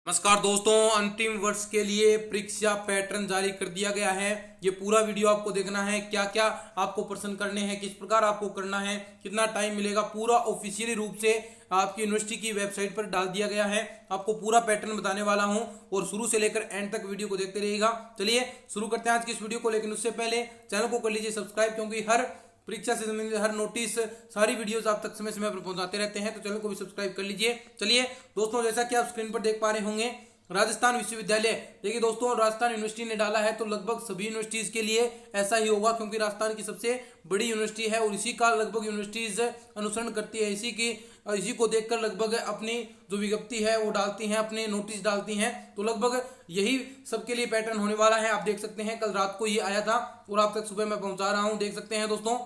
नमस्कार दोस्तों, अंतिम वर्ष के लिए परीक्षा पैटर्न जारी कर दिया गया है। ये पूरा वीडियो आपको देखना है, क्या क्या आपको प्रश्न करने हैं, किस प्रकार आपको करना है, कितना टाइम मिलेगा, पूरा ऑफिशियली रूप से आपकी यूनिवर्सिटी की वेबसाइट पर डाल दिया गया है। आपको पूरा पैटर्न बताने वाला हूं और शुरू से लेकर एंड तक वीडियो को देखते रहिएगा। चलिए शुरू करते हैं आज की इस वीडियो को, लेकिन उससे पहले चैनल को कर लीजिए सब्सक्राइब, क्योंकि हर परीक्षा से संबंधित हर नोटिस, सारी वीडियोस आप तक समय समय पर पहुंचाते रहते हैं, तो चैनल को भी सब्सक्राइब कर लीजिए। चलिए दोस्तों, जैसा कि आप स्क्रीन पर देख पा रहे होंगे, राजस्थान विश्वविद्यालय, देखिए दोस्तों, राजस्थान यूनिवर्सिटी ने डाला है, तो लगभग सभी यूनिवर्सिटीज के लिए ऐसा ही होगा, क्योंकि राजस्थान की सबसे बड़ी यूनिवर्सिटी है और इसी का लगभग यूनिवर्सिटीज अनुसरण करती है। इसी को देखकर लगभग अपनी जो विज्ञप्ति है वो डालती हैं, अपने नोटिस डालती हैं, तो लगभग यही सबके लिए पैटर्न होने वाला है। आप देख सकते हैं, कल रात को ये आया था और आप तक सुबह मैं पहुंचा रहा हूं, देख सकते हैं दोस्तों।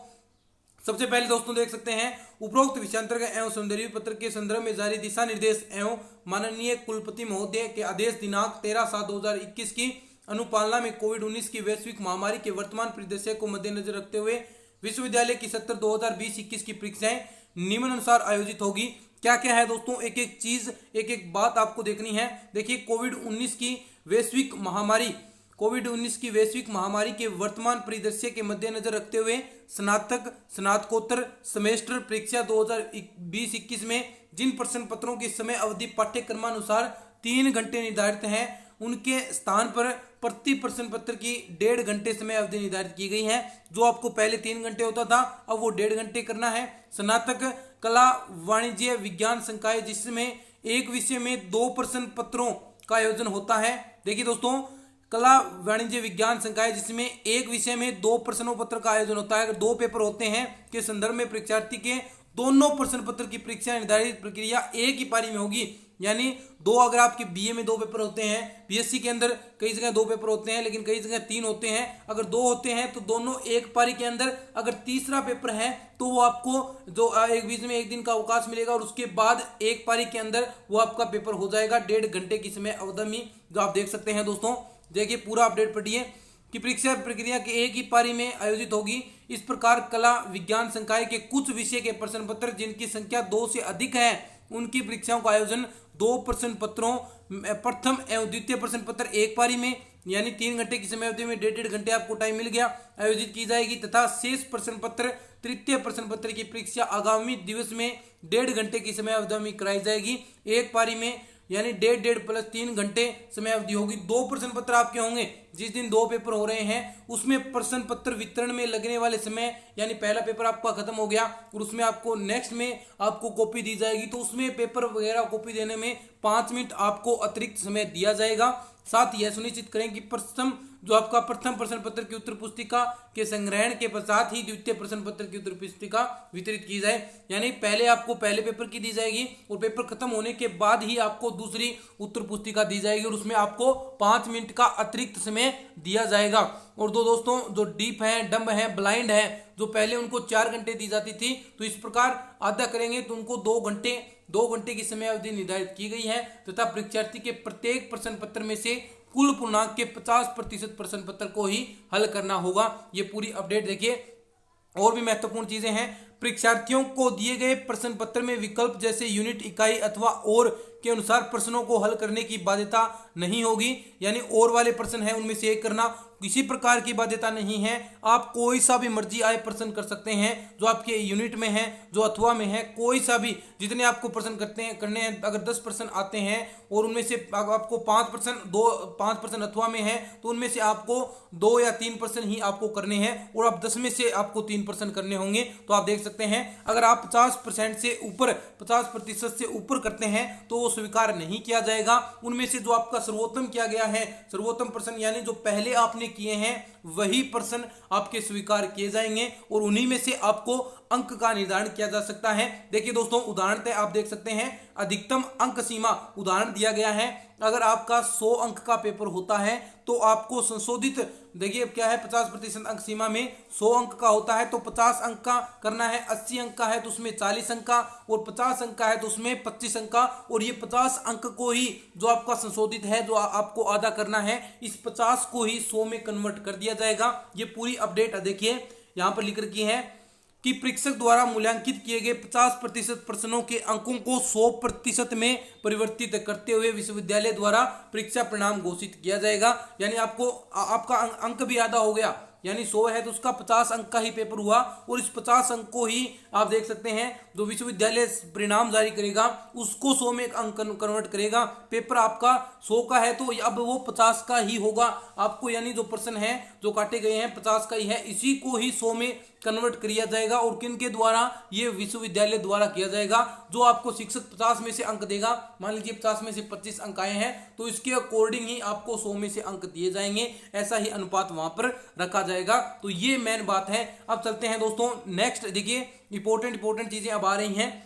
सबसे पहले दोस्तों देख सकते हैं, उपरोक्त विषयांतर एवं सौंदर्य पत्र के संदर्भ में जारी दिशा निर्देश एवं माननीय कुलपति महोदय के आदेश दिनांक 13/7/2021 की अनुपालना में कोविड-19 की वैश्विक महामारी के वर्तमान परिदृश्य को मद्देनजर रखते हुए विश्वविद्यालय की सत्र 2020-21 की परीक्षाएं निम्नानुसार आयोजित होगी। क्या क्या है दोस्तों, एक एक चीज, एक एक बात आपको देखनी है। देखिए, कोविड-19 की वैश्विक महामारी के वर्तमान परिदृश्य के मद्देनजर रखते हुए स्नातक, स्नातकोत्तर सेमेस्टर परीक्षा 2020-21 में जिन प्रश्न पत्रों की समय अवधि पाठ्यक्रमानुसार 3 घंटे निर्धारित हैं, उनके स्थान पर प्रति प्रश्न पत्र की 1.5 घंटे समय अवधि निर्धारित की गई है। जो आपको पहले 3 घंटे होता था, अब वो 1.5 घंटे करना है। स्नातक कला वाणिज्य विज्ञान संकाय, जिसमें एक विषय में 2 प्रश्न पत्रों का आयोजन होता है। देखिए दोस्तों, कला वाणिज्य विज्ञान संकाय, जिसमें एक विषय में 2 प्रश्नों पत्र का आयोजन होता है। अगर 2 पेपर होते हैं के संदर्भ में परीक्षार्थी के दोनों प्रश्न पत्र की परीक्षा निर्धारित प्रक्रिया एक ही पारी में होगी। यानी अगर आपके बीए में 2 पेपर होते हैं, बीएससी के अंदर कई जगह 2 पेपर होते हैं, लेकिन कई जगह 3 होते हैं। अगर 2 होते हैं तो दोनों एक पारी के अंदर, अगर तीसरा पेपर है तो वो आपको जो एक बीच में 1 दिन का अवकाश मिलेगा और उसके बाद एक पारी के अंदर वो आपका पेपर हो जाएगा 1.5 घंटे की समय अवधि में, जो आप देख सकते हैं दोस्तों। देखिए, पूरा अपडेट पढ़िए कि परीक्षा प्रक्रिया के एक ही पारी में आयोजित होगी। इस प्रकार कला विज्ञान संकाय के कुछ विषय के प्रश्न पत्र जिनकी संख्या 2 से अधिक है, उनकी परीक्षाओं का आयोजन 2 प्रश्न पत्रों, प्रथम एवं द्वितीय प्रश्न पत्र एक पारी में, यानी 3 घंटे की समय अवधि में 1.5 घंटे आपको टाइम मिल गया, आयोजित की जाएगी, तथा शेष प्रश्न पत्र तृतीय प्रश्न पत्र की परीक्षा आगामी दिवस में 1.5 घंटे की समय अवधि में कराई जाएगी एक पारी में, यानी 1.5 प्लस 3 घंटे समय अवधि होगी। 2 प्रश्न पत्र आपके होंगे। जिस दिन 2 पेपर हो रहे हैं उसमें प्रश्न पत्र वितरण में लगने वाले समय, यानी पहला पेपर आपका खत्म हो गया और उसमें आपको नेक्स्ट में आपको कॉपी दी जाएगी, तो उसमें पेपर वगैरह कॉपी देने में 5 मिनट आपको अतिरिक्त समय दिया जाएगा। साथ ही यह सुनिश्चित करें कि प्रथम प्रश्न पत्र की उत्तर पुस्तिका के संग्रहण के पश्चात ही द्वितीय प्रश्न पत्र की उत्तर पुस्तिका वितरित की जाए। यानी पहले आपको पहले पेपर की दी जाएगी और पेपर खत्म होने के बाद ही आपको दूसरी उत्तर पुस्तिका दी जाएगी और उसमें आपको 5 मिनट का अतिरिक्त समय दिया जाएगा। और दोस्तों, जो डीप है, डम्ब है, ब्लाइंड है, जो पहले उनको 4 घंटे दी जाती थी, तो इस प्रकार आधा करेंगे तो उनको 2 घंटे की समय अवधि निर्धारित की गई है, तथा परीक्षार्थी के प्रत्येक प्रश्न पत्र में से कुल पूर्णांक के 50% प्रश्न पत्र को ही हल करना होगा। ये पूरी अपडेट देखिए। और भी महत्वपूर्ण चीजें हैं, परीक्षार्थियों को दिए गए प्रश्न पत्र में विकल्प जैसे यूनिट, इकाई अथवा और के अनुसार प्रश्नों को हल करने की बाध्यता नहीं होगी। यानी और वाले प्रश्न है उनमें से एक करना, किसी प्रकार की बाध्यता नहीं है। आप कोई सा भी मर्जी आए प्रश्न कर सकते हैं, जो आपके यूनिट में है, जो अथवा में है, कोई सा भी, जितने आपको प्रश्न करने हैं। अगर 10 प्रश्न आते हैं और उनमें से आपको 5 प्रश्न अथवा में है, तो उनमें से आपको 2 या 3 प्रश्न ही आपको करने हैं और आप 10 में से आपको 3 प्रश्न करने होंगे। तो आप देख सकते हैं, अगर आप 50% से ऊपर करते हैं तो वो स्वीकार नहीं किया जाएगा। उनमें से जो आपका सर्वोत्तम किया गया है, सर्वोत्तम प्रश्न यानी जो पहले आपने किए हैं वही प्रश्न आपके स्वीकार किए जाएंगे और उन्हीं में से आपको अंक का निर्धारण किया जा सकता है। देखिए दोस्तों, उदाहरण आप देख सकते हैं, अधिकतम अंक सीमा उदाहरण दिया गया है। अगर आपका 100 अंक का पेपर होता है तो आपको संशोधित, देखिए क्या है, 50% अंक सीमा में 100 अंक का होता है तो 50 अंक का करना है। 80 अंक का है तो उसमें 40 अंक का, और 50 अंक का है तो उसमें 25 अंक का। और ये 50 अंक को ही, जो आपका संशोधित है, जो आपको आधा करना है, इस 50 को ही 100 में कन्वर्ट कर दिया जाएगा। ये पूरी अपडेट देखिए यहाँ पर लिख रखी है कि परीक्षक द्वारा मूल्यांकित किए गए 50% प्रश्नों के अंकों को 100% में परिवर्तित करते हुए विश्वविद्यालय द्वारा परीक्षा परिणाम घोषित किया जाएगा। यानी आपको आपका अंक भी आधा हो गया, यानी 100 है तो उसका 50 अंक का ही पेपर हुआ, और इस 50 अंक को ही आप देख सकते हैं जो विश्वविद्यालय परिणाम जारी करेगा उसको 100 में अंक कन्वर्ट करेगा। पेपर आपका 100 का है तो अब वो 50 का ही होगा आपको, यानी जो प्रश्न है जो काटे गए हैं 50 का ही है, इसी को ही 100 में कन्वर्ट किया जाएगा। और किन के द्वारा? ये विश्वविद्यालय द्वारा किया जाएगा। जो आपको शिक्षक 50 में से अंक देगा, मान लीजिए 50 में से 25 अंक आए हैं तो इसके अकॉर्डिंग ही आपको 100 में से अंक दिए जाएंगे, ऐसा ही अनुपात वहां पर रखा जाएगा। तो ये मेन बात है। अब चलते हैं दोस्तों नेक्स्ट, देखिए इंपॉर्टेंट चीजें अब आ रही हैं।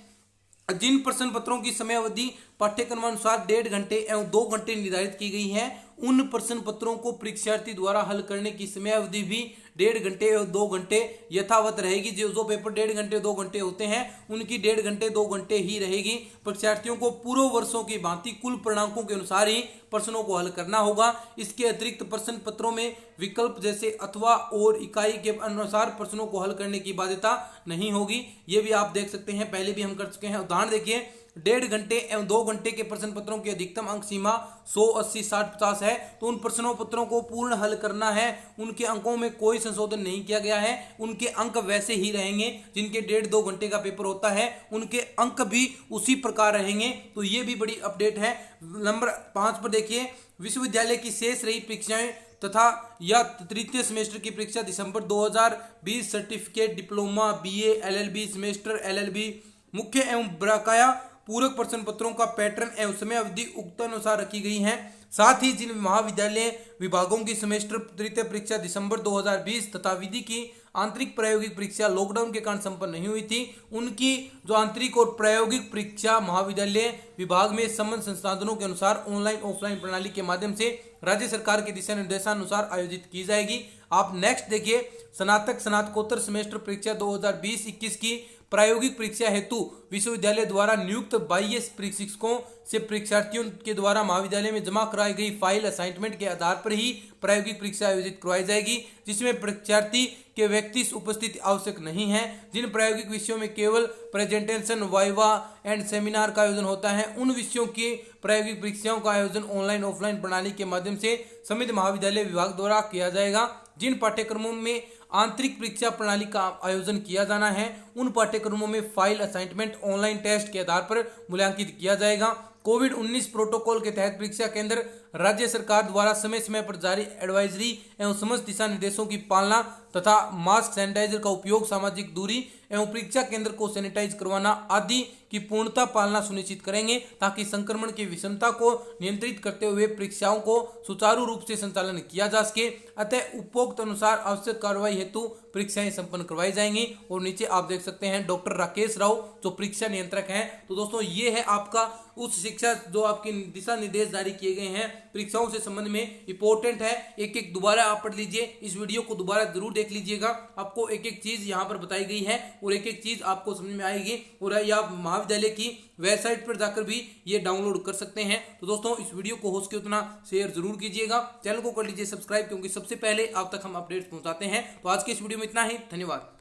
जिन प्रश्न पत्रों की समय अवधि पाठ्यक्रमानुसार 1.5 घंटे एवं 2 घंटे निर्धारित की गई है, उन प्रश्न पत्रों को परीक्षार्थी द्वारा हल करने की समय अवधि भी 1.5 घंटे एवं 2 घंटे यथावत रहेगी। जो पेपर 1.5 घंटे 2 घंटे होते हैं उनकी 1.5 घंटे 2 घंटे ही रहेगी। परीक्षार्थियों को पूर्व वर्षों की भांति कुल पूर्णांकों के अनुसार ही प्रश्नों को हल करना होगा। इसके अतिरिक्त प्रश्न पत्रों में विकल्प जैसे अथवा और इकाई के अनुसार प्रश्नों को हल करने की बाध्यता नहीं होगी। ये भी आप देख सकते हैं, पहले भी हम कर चुके हैं। उदाहरण देखिए, 1.5 घंटे एवं 2 घंटे के प्रश्न पत्रों की अधिकतम अंक सीमा 100, 80, 60, 50 है, तो उन प्रश्नों पत्रों को पूर्ण हल करना है। उनके अंकों में कोई संशोधन नहीं किया गया है, उनके अंक वैसे ही रहेंगे। जिनके 1.5-2 घंटे का पेपर होता है उनके अंक भी उसी प्रकार रहेंगे। तो ये भी बड़ी अपडेट है। नंबर 5 पर देखिए, विश्वविद्यालय की शेष रही परीक्षाएं तथा या तृतीय सेमेस्टर की परीक्षा दिसंबर 2020 certificate, diploma, BA, LLB semester, LLB मुख्य एवं बकाया पूरक प्रश्न पत्रों का पैटर्न एवं समय अवधि उक्त अनुसार रखी गई है। साथ ही जिन महाविद्यालय विभागों की सेमेस्टर तृतीय परीक्षा दिसंबर 2020 तथा विधि की आंतरिक प्रायोगिक परीक्षा लॉकडाउन के कारण संपन्न नहीं हुई थी, उनकी जो आंतरिक और प्रायोगिक परीक्षा महाविद्यालय विभाग में संबंध संसाधनों के अनुसार ऑनलाइन ऑफलाइन प्रणाली के माध्यम से राज्य सरकार के दिशा निर्देशानुसार आयोजित की जाएगी। आप नेक्स्ट देखिए, स्नातक स्नातकोत्तर सेमेस्टर परीक्षा 2020-21 की प्रायोगिक परीक्षा हेतु विश्वविद्यालय द्वारा नियुक्त 22 शिक्षकों से परीक्षार्थियों के द्वारा महाविद्यालय में जमा कराई गई फाइल असाइनमेंट के आधार पर ही प्रायोगिक परीक्षा आयोजित करवाई जाएगी, जिसमें परीक्षार्थी के व्यक्तिगत उपस्थिति आवश्यक नहीं है। जिन प्रायोगिक विषयों में केवल प्रेजेंटेशन, वाइवा एंड सेमिनार का आयोजन होता है, उन विषयों की प्रायोगिक परीक्षाओं का आयोजन ऑनलाइन ऑफलाइन प्रणाली के माध्यम से संबंधित महाविद्यालय विभाग द्वारा किया जाएगा। जिन पाठ्यक्रमों में आंतरिक परीक्षा प्रणाली का आयोजन किया जाना है, उन पाठ्यक्रमों में फाइल असाइनमेंट ऑनलाइन टेस्ट के आधार पर मूल्यांकित किया जाएगा। कोविड-19 प्रोटोकॉल के तहत परीक्षा केंद्र राज्य सरकार द्वारा समय समय पर जारी एडवाइजरी एवं समस्त दिशा निर्देशों की पालना तथा मास्क, सैनिटाइजर का उपयोग, सामाजिक दूरी एवं परीक्षा केंद्र को सैनिटाइज करवाना आदि की पूर्णतः पालना सुनिश्चित करेंगे, ताकि संक्रमण की विषमता को नियंत्रित करते हुए परीक्षाओं को सुचारू रूप से संचालन किया जा सके। अतः उपरोक्त अनुसार आवश्यक कार्रवाई हेतु परीक्षाएं संपन्न करवाई जाएंगी। और नीचे आप देख सकते हैं डॉक्टर राकेश राव जो परीक्षा नियंत्रक हैं। तो दोस्तों ये है आपका उस शिक्षा जो आपके दिशा निर्देश जारी किए गए हैं परीक्षाओं से संबंध में, इंपॉर्टेंट है। एक एक दोबारा आप पढ़ लीजिए, इस वीडियो को दोबारा जरूर देख लीजिएगा। आपको एक एक चीज यहाँ पर बताई गई है और एक एक चीज आपको समझ में आएगी। और आप महाविद्यालय की वेबसाइट पर जाकर भी ये डाउनलोड कर सकते हैं। तो दोस्तों इस वीडियो को हो सके उतना शेयर जरूर कीजिएगा, चैनल को कर लीजिए सब्सक्राइब, क्योंकि सबसे पहले आप तक हम अपडेट्स पहुंचाते हैं। तो आज के इस वीडियो में इतना ही, धन्यवाद।